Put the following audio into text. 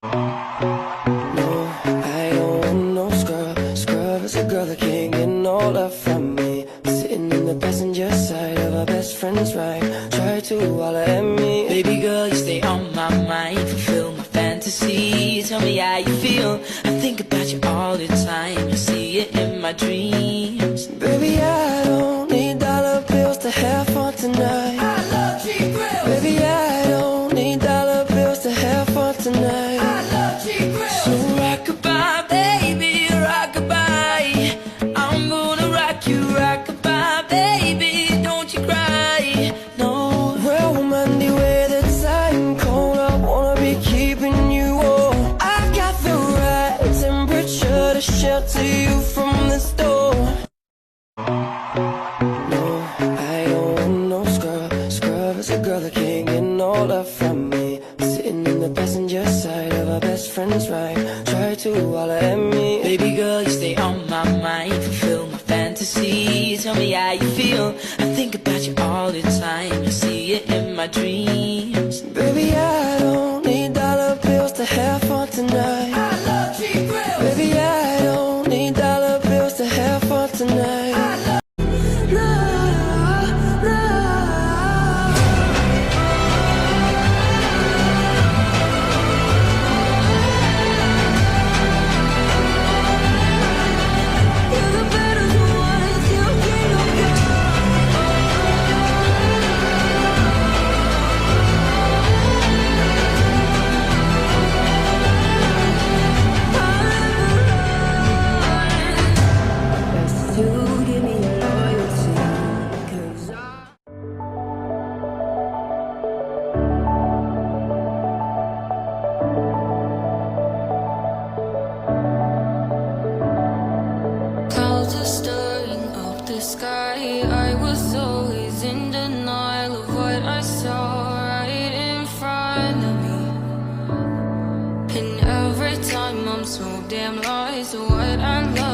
No, I don't want no scrub. Scrub is a girl that can't get no love from me. Sitting in the passenger side of our best friend's ride. Try to holler at me. Baby girl, you stay on my mind. Fulfill my fantasy. Tell me how you feel. I think about you all the time. I see it in my dreams. Baby, I don't need dollar bills to have fun tonight. I love cheap grills. Baby, I don't need dollar bills to have fun tonight. I love cheap grills. So rockabye, baby, rockabye. I'm gonna rock you, rockabye, baby. Don't you cry, no. Well, Monday, where the time cold, I wanna be keeping you warm. I got the right temperature to shelter you from the storm. No, I don't want no scrub. Scrub is a girl that can't get no love from me. Sitting in the passenger side of our best friend's ride. Try to holler at me. Baby girl, you stay on my mind. Fulfill my fantasy. Tell me how you feel. I think about you all the time. I see it in my dreams. Baby, I don't need dollar bills to have fun tonight. I love cheap grills. Baby, I don't need dollar bills to have fun tonight. I love Clouds are stirring up the sky. I was always in denial of what I saw right in front of me. And every time I'm so damn lost to what I love.